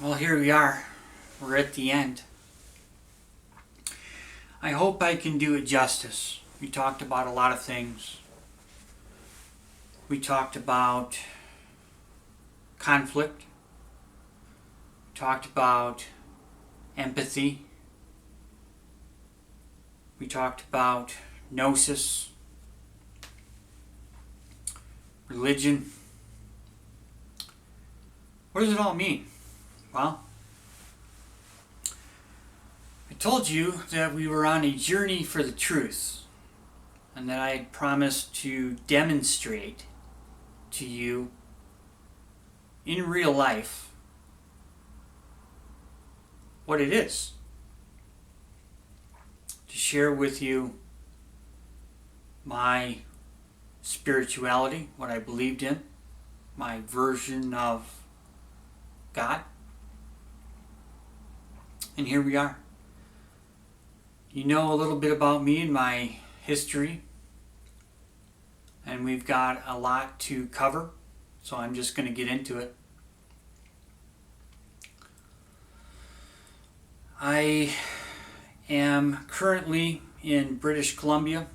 Well, here we are. We're at the end. I hope I can do it justice. We talked about a lot of things. We talked about conflict. We talked about empathy. We talked about gnosis, religion. What does it all mean? Well, I told you that we were on a journey for the truth and that I had promised to demonstrate to you in real life what it is. To share with you my spirituality, what I believed in, my version of God. And here we are. You know a little bit about me and my history, and we've got a lot to cover, so I'm just going to get into it. I am currently in British Columbia,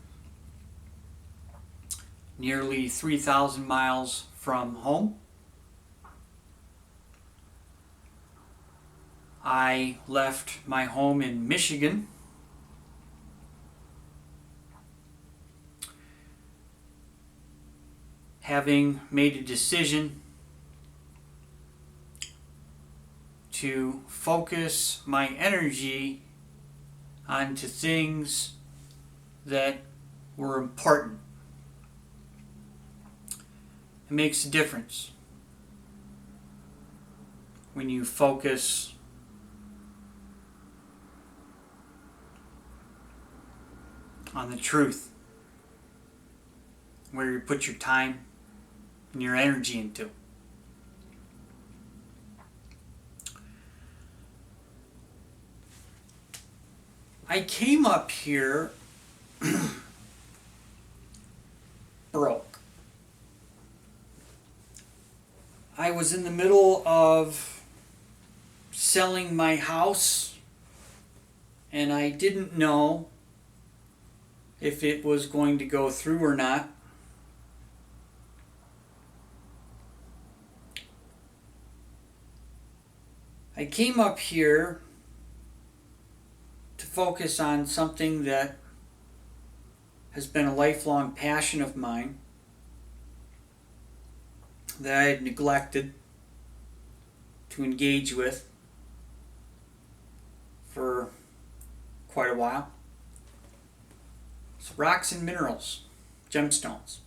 nearly 3,000 miles from home. I left my home in Michigan having made a decision to focus my energy onto things that were important. It makes a difference when you focus on the truth, where you put your time and your energy into. I came up here broke. I was in the middle of selling my house, and I didn't know if it was going to go through or not. I came up here to focus on something that has been a lifelong passion of mine that I had neglected to engage with for quite a while. It's rocks and minerals, gemstones.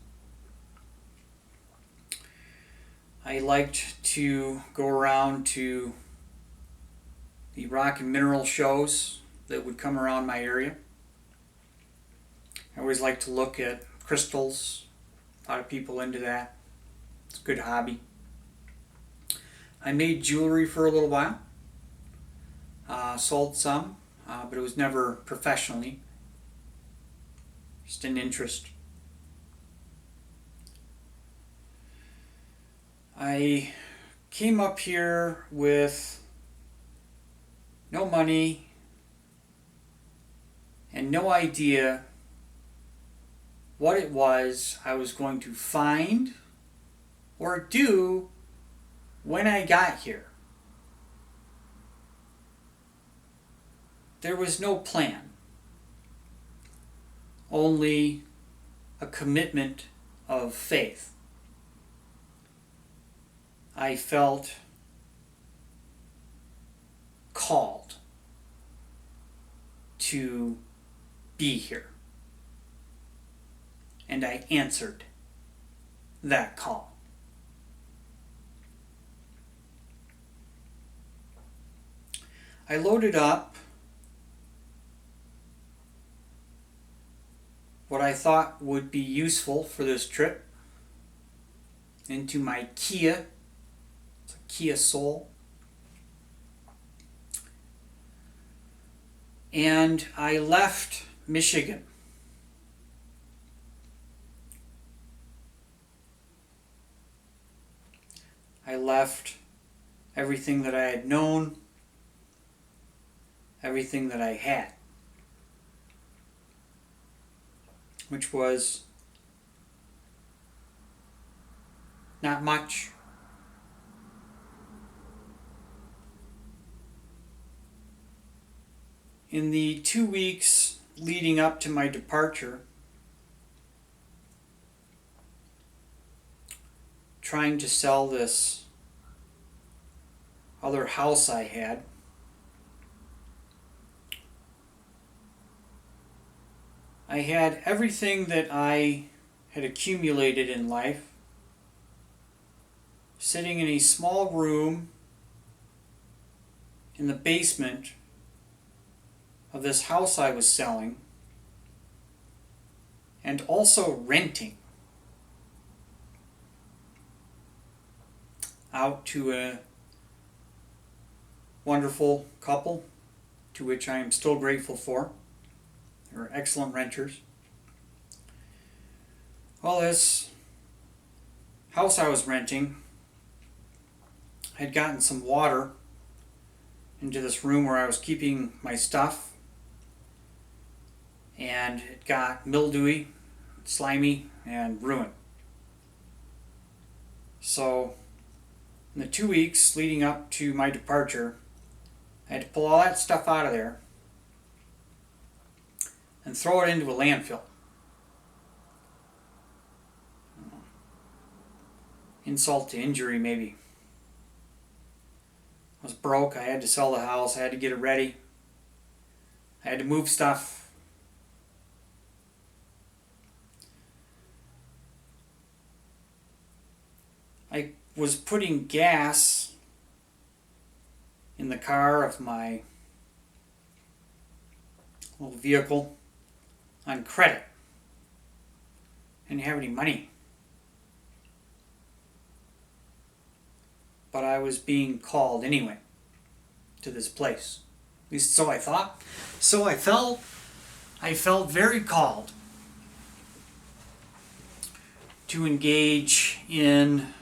I liked to go around to the rock and mineral shows that would come around my area. I always like to look at crystals. A lot of people into that. It's a good hobby. I made jewelry for a little while. Sold some, but it was never professionally. Just an interest. I came up here with no money and no idea what it was I was going to find or do when I got here. There was no plan, only a commitment of faith. I felt called to be here, and I answered that call. I loaded up what I thought would be useful for this trip into my Kia. It's a Kia Soul. And I left Michigan. I left everything that I had known, everything that I had, which was not much. In the 2 weeks leading up to my departure, trying to sell this other house I had, I had everything that I had accumulated in life sitting in a small room in the basement of this house I was selling, and also renting out to a wonderful couple to which I am still grateful for. They were excellent renters. Well, this house I was renting had gotten some water into this room where I was keeping my stuff, and it got mildewy, slimy, and ruined. So in the 2 weeks leading up to my departure, I had to pull all that stuff out of there and throw it into a landfill. Insult to injury, maybe. I was broke. I had to sell the house. I had to get it ready. I had to move stuff. I was putting gas in the car of my little vehicle on credit. I didn't have any money. But I was being called anyway to this place. At least so I thought. So I felt. I felt very called to engage in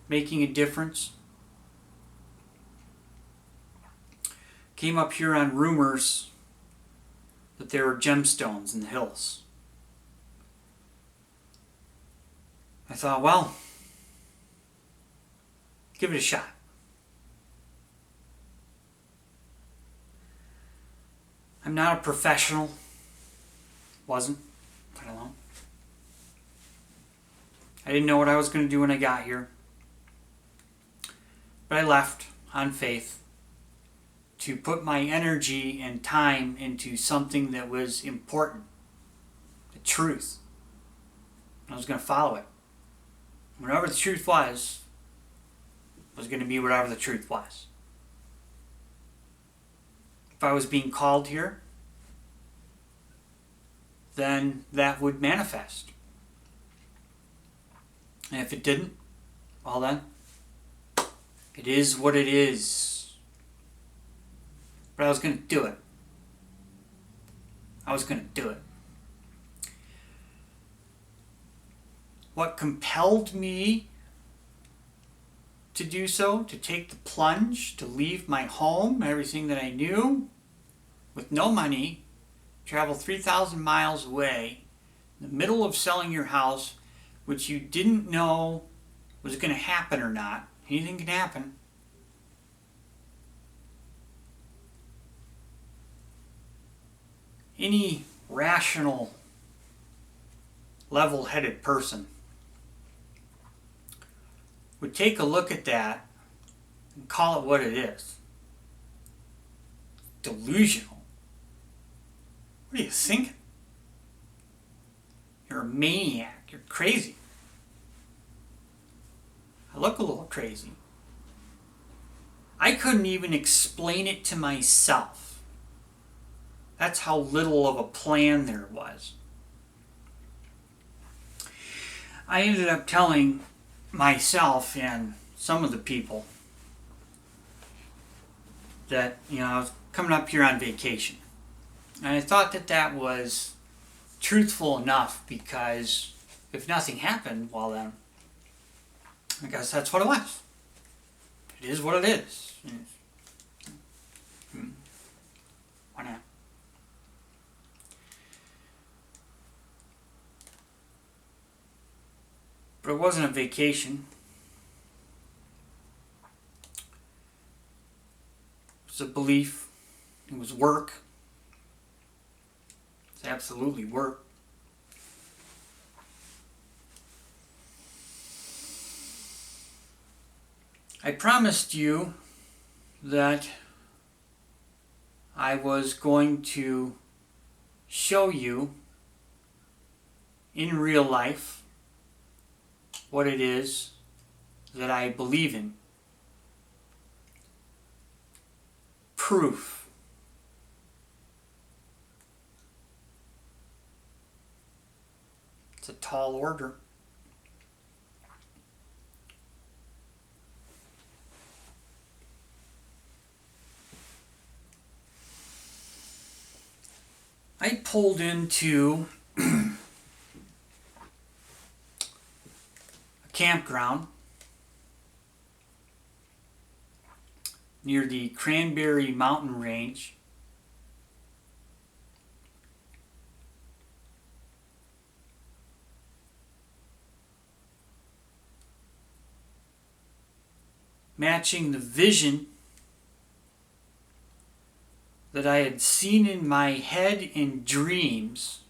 making a difference. Came up here on rumors that there were gemstones in the hills. I thought, well, give it a shot. I'm not a professional. Wasn't. I don't know. I didn't know what I was going to do when I got here. But I left on faith to put my energy and time into something that was important. The truth. I was going to follow it. Whatever the truth was going to be whatever the truth was. If I was being called here, then that would manifest. And if it didn't, well then, it is what it is. But I was going to do it. I was going to do it. What compelled me to do so, to take the plunge, to leave my home, everything that I knew, with no money, travel 3,000 miles away, in the middle of selling your house, which you didn't know was going to happen or not. Anything can happen. Any rational, level-headed person would take a look at that and call it what it is. Delusional. What are you thinking? You're a maniac. You're crazy. I look a little crazy. I couldn't even explain it to myself. That's how little of a plan there was. I ended up telling myself and some of the people that, I was coming up here on vacation. And I thought that that was truthful enough, because if nothing happened, well then, I guess that's what it was. It is what it is. Why not? But it wasn't a vacation. It was a belief. It was work. It's absolutely work. I promised you that I was going to show you in real life what it is that I believe in. Proof. It's a tall order. I pulled into a campground near the Cranberry Mountain Range. Matching the vision that I had seen in my head in dreams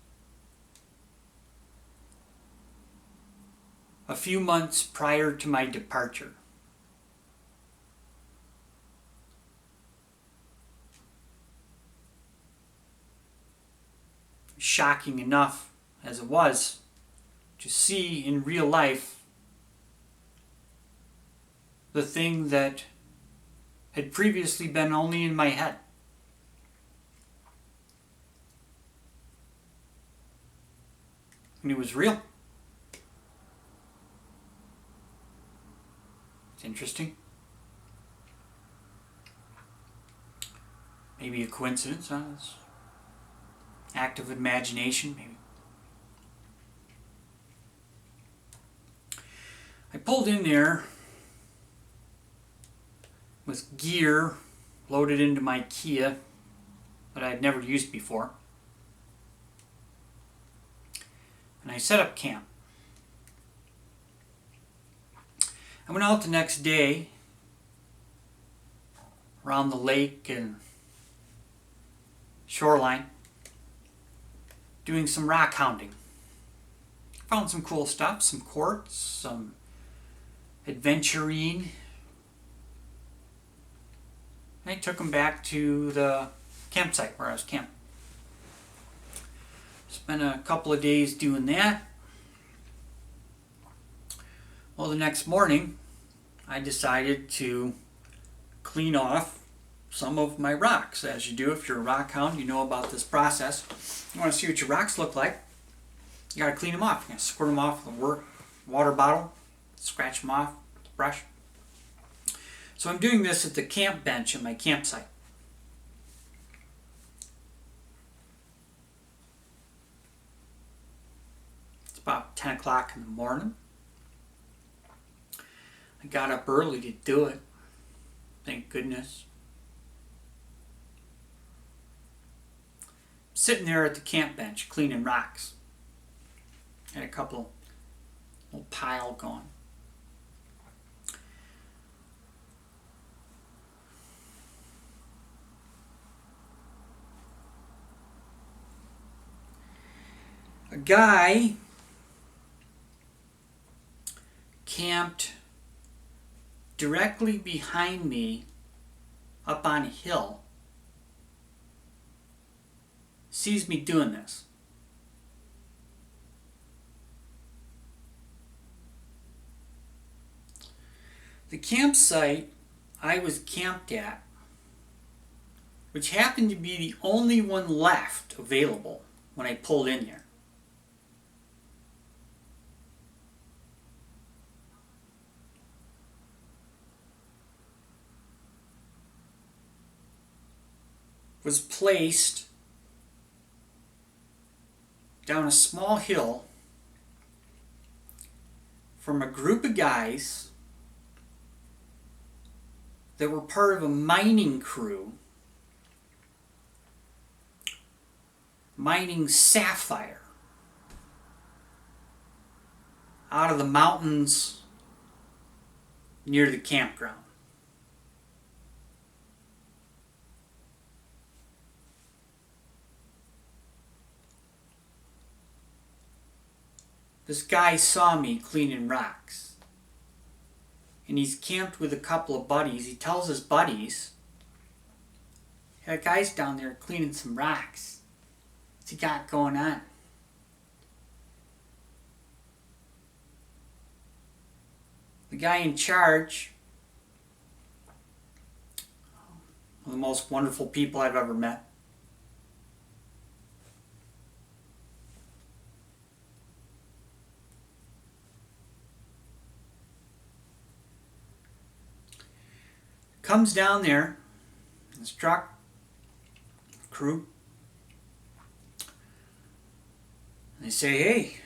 a few months prior to my departure. Shocking enough as it was to see in real life the thing that had previously been only in my head. And it was real. It's interesting. Maybe a coincidence, huh? It's act of imagination, maybe. I pulled in there with gear loaded into my Kia that I had never used before. And I set up camp. I went out the next day around the lake and shoreline doing some rock hounding. Found some cool stuff, some quartz, some adventurine. I took them back to the campsite where I was camping. Spent a couple of days doing that. Well, the next morning, I decided to clean off some of my rocks. As you do if you're a rock hound, you know about this process. You want to see what your rocks look like, you got to clean them off. You got to squirt them off with a water bottle, scratch them off with a brush. So I'm doing this at the camp bench in my campsite. It's about 10 o'clock in the morning. I got up early to do it. Thank goodness. Sitting there at the camp bench cleaning rocks. Had a little pile going. A guy camped directly behind me up on a hill, sees me doing this. The campsite I was camped at, which happened to be the only one left available when I pulled in here, was placed down a small hill from a group of guys that were part of a mining crew mining sapphire out of the mountains near the campground. This guy saw me cleaning rocks, and he's camped with a couple of buddies. He tells his buddies, "That guy's down there cleaning some rocks. What's he got going on?" The guy in charge, one of the most wonderful people I've ever met, comes down there, his truck, crew, and they say, "Hey,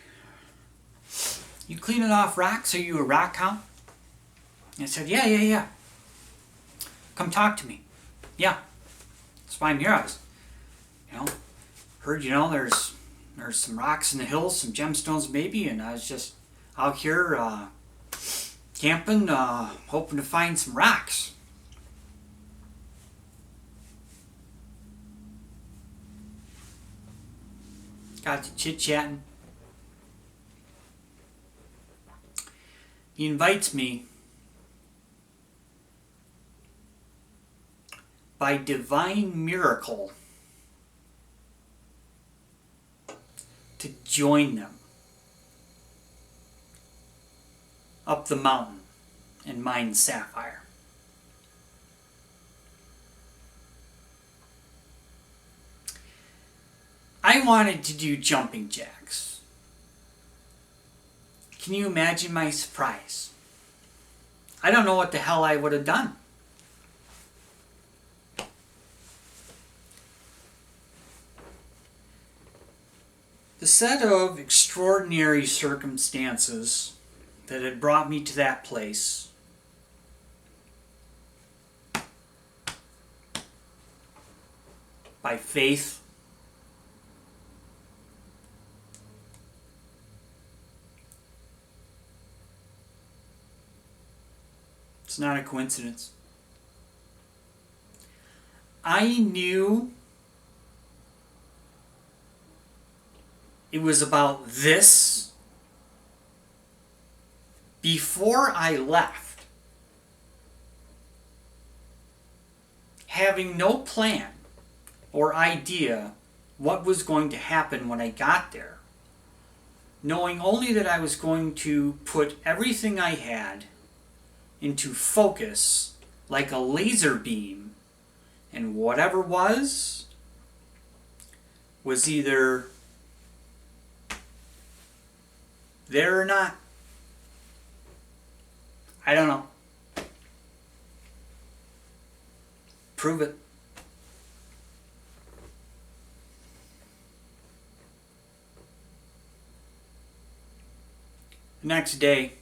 you cleaning off rocks? Are you a rock hound?" And I said, yeah. Come talk to me. Yeah, that's why I'm here. I was, heard, there's some rocks in the hills, some gemstones maybe, and I was just out here camping, hoping to find some rocks. Got to chit-chatting. He invites me by divine miracle to join them up the mountain and mine sapphire. I wanted to do jumping jacks. Can you imagine my surprise? I don't know what the hell I would have done. The set of extraordinary circumstances that had brought me to that place by faith, it's not a coincidence. I knew it was about this before I left, having no plan or idea what was going to happen when I got there, knowing only that I was going to put everything I had into focus like a laser beam, and whatever was either there or not. I don't know. Prove it. The next day,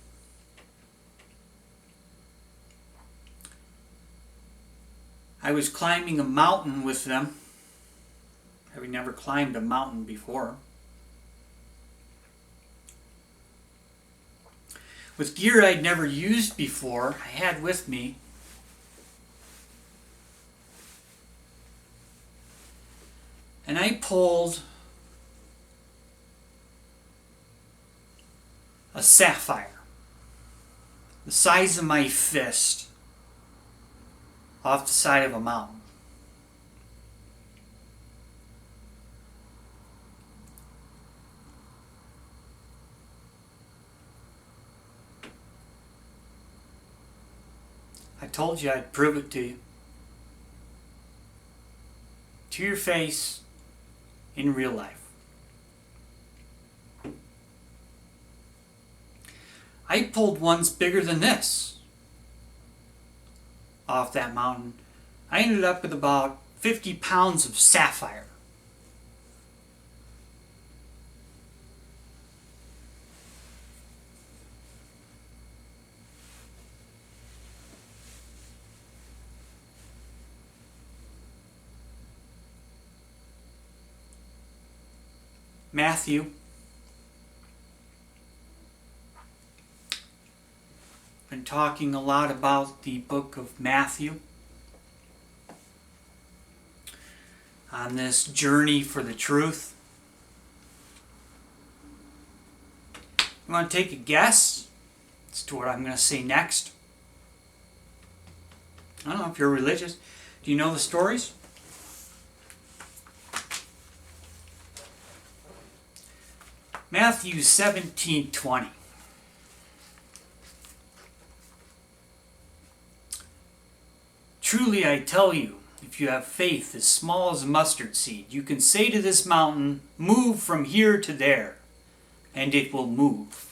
I was climbing a mountain with them. Having never climbed a mountain before. With gear I'd never used before, I had with me and I pulled a sapphire the size of my fist off the side of a mountain. I told you I'd prove it to you. To your face, in real life. I pulled ones bigger than this off that mountain. I ended up with about 50 pounds of sapphire. Matthew. Been talking a lot about the book of Matthew on this journey for the truth. You want to take a guess as to what I'm going to say next? I don't know if you're religious. Do you know the stories? Matthew 17:20. Truly I tell you, if you have faith as small as a mustard seed, you can say to this mountain, move from here to there, and it will move.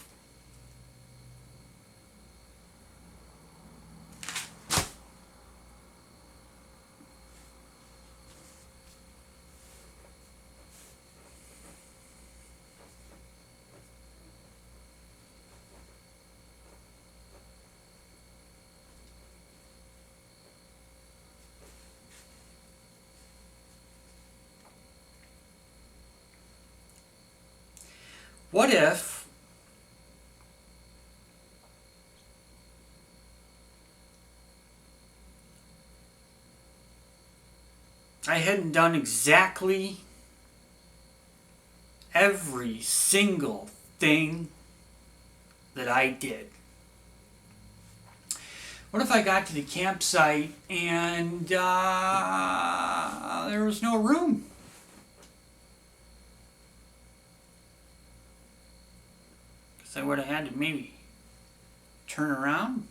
What if I hadn't done exactly every single thing that I did? What if I got to the campsite and there was no room? Because I would have had to maybe turn around.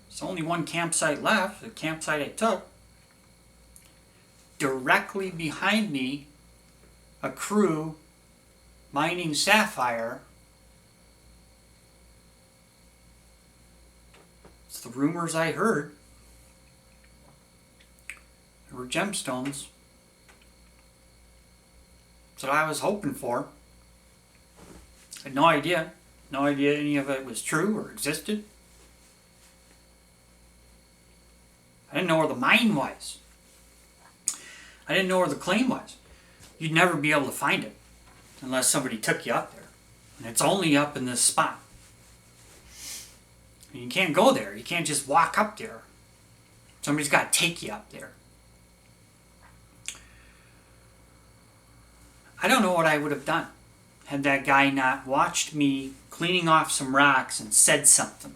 There's only one campsite left, the campsite I took. Directly behind me, a crew mining sapphire. It's the rumors I heard. There were gemstones. That's what I was hoping for. I had no idea. No idea any of it was true or existed. I didn't know where the mine was. I didn't know where the claim was. You'd never be able to find it unless somebody took you up there. And it's only up in this spot. And you can't go there. You can't just walk up there. Somebody's got to take you up there. I don't know what I would have done had that guy not watched me cleaning off some rocks and said something.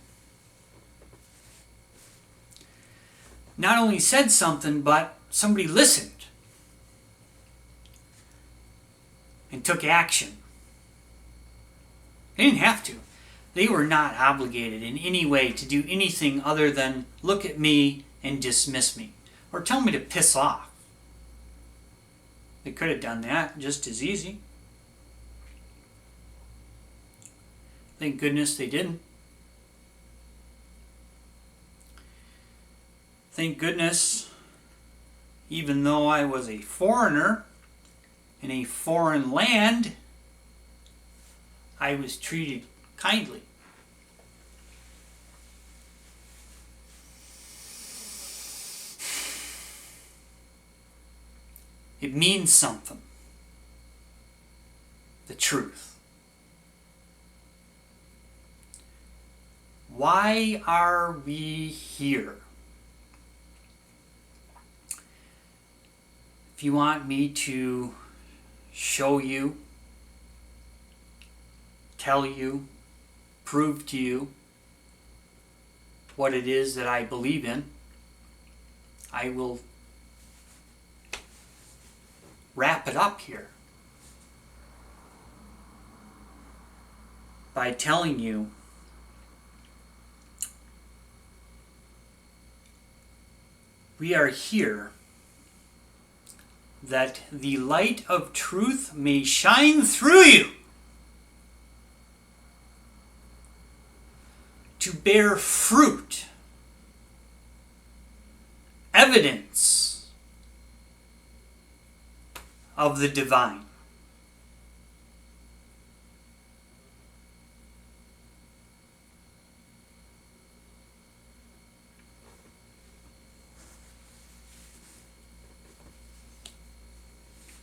Not only said something, but somebody listened and took action. They didn't have to. They were not obligated in any way to do anything other than look at me and dismiss me or tell me to piss off. They could have done that just as easy. Thank goodness they didn't. Thank goodness, even though I was a foreigner in a foreign land, I was treated kindly. It means something. The truth. Why are we here? If you want me to show you, tell you, prove to you what it is that I believe in, I will wrap it up here by telling you we are here that the light of truth may shine through you to bear fruit, evidence of the divine.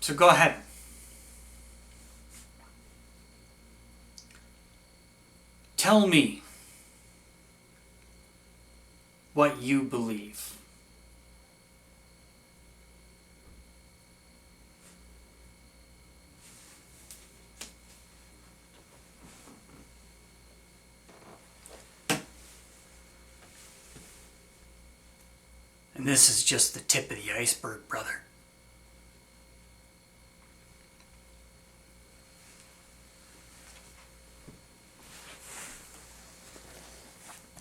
So go ahead. Tell me what you believe. And this is just the tip of the iceberg, brother.